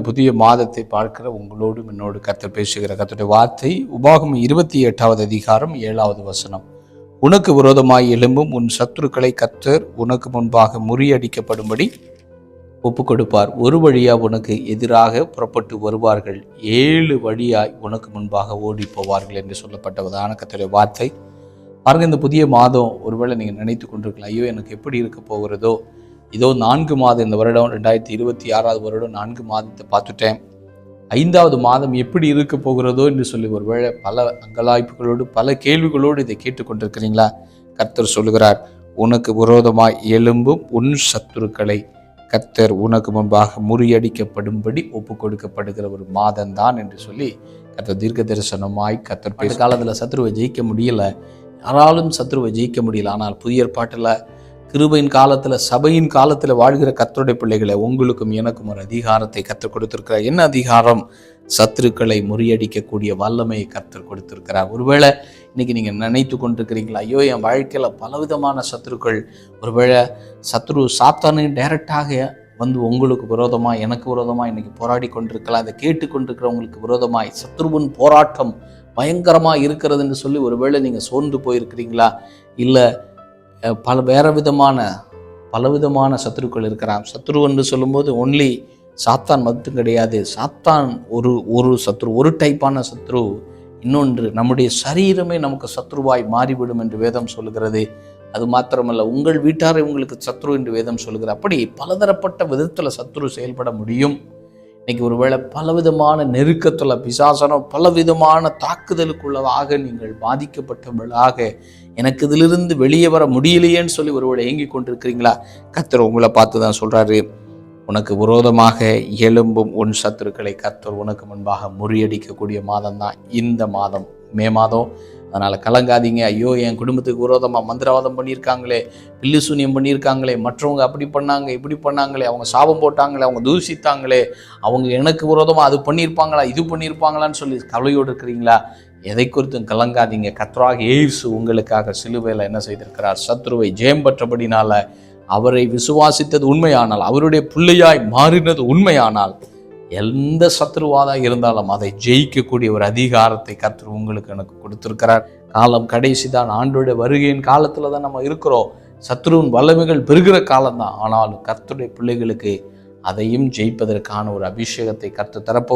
புதிய மாதத்தை பார்க்கிற உங்களோடும் என்னோடு கர்த்தர் பேசுகிற கர்த்தருடைய வார்த்தை உபாகமம் 28வது அதிகாரம் 7வது வசனம். உனக்கு விரோதமாய் எழும்பும் உன் சத்துருக்களை கர்த்தர் உனக்கு முன்பாக முறியடிக்கப்படும்படி ஒப்புக் கொடுப்பார். ஒரு வழியாக உனக்கு எதிராக புறப்பட்டு வருவார்கள், 7 வழியாய் உனக்கு முன்பாக ஓடி போவார்கள் என்று சொல்லப்பட்டதான கர்த்தருடைய வார்த்தை. பாருங்க, இந்த புதிய மாதம் ஒருவேளை நீங்கள் நினைத்து கொண்டிருக்கலாம், ஐயோ எனக்கு எப்படி இருக்க போகிறதோ, இதோ 4 மாதம், இந்த வருடம் 2026வது வருடம் 4 மாதத்தை பார்த்துட்டேன், 5வது மாதம் எப்படி இருக்க போகிறதோ என்று சொல்லி ஒருவேளை பல அங்கலாய்ப்புகளோடு பல கேள்விகளோடு இதை கேட்டுக்கொண்டிருக்கிறீங்களா? கர்த்தர் சொல்லுகிறார், உனக்கு விரோதமாய் எழும்பும் உன் சத்துருக்களை கர்த்தர் உனக்கு முன்பாக முறியடிக்கப்படும்படி ஒப்பு கொடுக்கப்படுகிற ஒரு மாதம்தான் என்று சொல்லி கர்த்தர் தீர்க்க தரிசனமாய் கர்த்தர் பேச காலத்தில் சத்ருவை ஜெயிக்க முடியல, யாராலும் சத்ருவை ஜெயிக்க முடியல. ஆனால் புதிய ஏற்பாட்டில் கிருபையின் காலத்தில் சபையின் காலத்தில் வாழ்கிற கர்த்தருடைய பிள்ளைகளை உங்களுக்கும் எனக்கும் ஒரு அதிகாரத்தை கர்த்தர் கொடுத்திருக்கிறார். என்ன அதிகாரம்? சத்துருக்களை முறியடிக்கக்கூடிய வல்லமையை கர்த்தர் கொடுத்திருக்கிறார். ஒருவேளை இன்னைக்கு நீங்கள் நினைத்து கொண்டிருக்கிறீங்களா, ஐயோ என் வாழ்க்கையில் பலவிதமான சத்துருக்கள், ஒருவேளை சத்ரு சாத்தானு டைரக்டாக வந்து உங்களுக்கு விரோதமாக எனக்கு விரோதமாக இன்னைக்கு போராடி கொண்டிருக்கலாம். அதை கேட்டுக்கொண்டிருக்கிறவங்களுக்கு விரோதமாய் சத்ருவின் போராட்டம் பயங்கரமாக இருக்கிறதுன்னு சொல்லி ஒருவேளை நீங்கள் சோர்ந்து போயிருக்கிறீங்களா? இல்லை பலவிதமான சத்துருக்கள் இருக்கிறான். சத்ரு என்று சொல்லும்போது ஒன்லி சாத்தான் மட்டும் கிடையாது. சாத்தான் ஒரு சத்ரு, ஒரு டைப்பான சத்ரு. இன்னொன்று, நம்முடைய சரீரமே நமக்கு சத்ருவாய் மாறிவிடும் என்று வேதம் சொல்லுகிறது. அது மாத்திரமல்ல, உங்கள் வீட்டாரை உங்களுக்கு சத்ரு என்று வேதம் சொல்லுகிறது. அப்படி பலதரப்பட்ட விதத்தில் சத்ரு செயல்பட முடியும். இன்னைக்கு ஒருவேளை பலவிதமான நெருக்கத்தில் பிசாசனம் பலவிதமான தாக்குதலுக்குள்ளதாக நீங்கள் பாதிக்கப்பட்டவர்களாக, எனக்கு இதிலிருந்து வெளியே வர முடியலையேன்னு சொல்லி ஒருவேளை ஏங்கி கொண்டிருக்கிறீங்களா? கர்த்தர் உங்களை பார்த்து தான் சொல்கிறாரு, உனக்கு விரோதமாக எழும்பும் உன் சத்துருக்களை கர்த்தர் உனக்கு முன்பாக முறியடிக்கக்கூடிய மாதம் தான் இந்த மாதம், மே மாதம். அதனால் கலங்காதீங்க. ஐயோ என் குடும்பத்துக்கு விரோதமாக மந்திரவாதம் பண்ணியிருக்காங்களே, பில்லி சூனியம் பண்ணியிருக்காங்களே, மற்றவங்க அப்படி பண்ணாங்க இப்படி பண்ணாங்களே, அவங்க சாபம் போட்டாங்களே, அவங்க தூஷித்தாங்களே, அவங்க எனக்கு விரோதமாக அது பண்ணியிருப்பாங்களா இது பண்ணியிருப்பாங்களான்னு சொல்லி கவலையோடு இருக்கிறீங்களா? எதை குறித்தும் கலங்காதீங்க. கர்த்தராகிய இயேசு உங்களுக்காக சிலுவையில் என்ன செய்திருக்கிறார்? சத்ருவை ஜெயம் பெற்றபடினால, அவரை விசுவாசித்தது உண்மையானால், அவருடைய பிள்ளையாய் மாறினது உண்மையானால், எந்த சத்ருவாதாக இருந்தாலும் அதை ஜெயிக்கக்கூடிய ஒரு அதிகாரத்தை கர்த்தர் உங்களுக்கு எனக்கு கொடுத்திருக்கிறார். காலம் கடைசி தான், ஆண்டோடைய வருகையின் காலத்தில் தான் நம்ம இருக்கிறோம். சத்ருவின் வல்லமைகள் பெருகிற காலம்தான். ஆனாலும் கர்த்தருடைய பிள்ளைகளுக்கு அதையும் ஜெயிப்பதற்கான ஒரு அபிஷேகத்தை கர்த்தர் தரப்போகிறார்.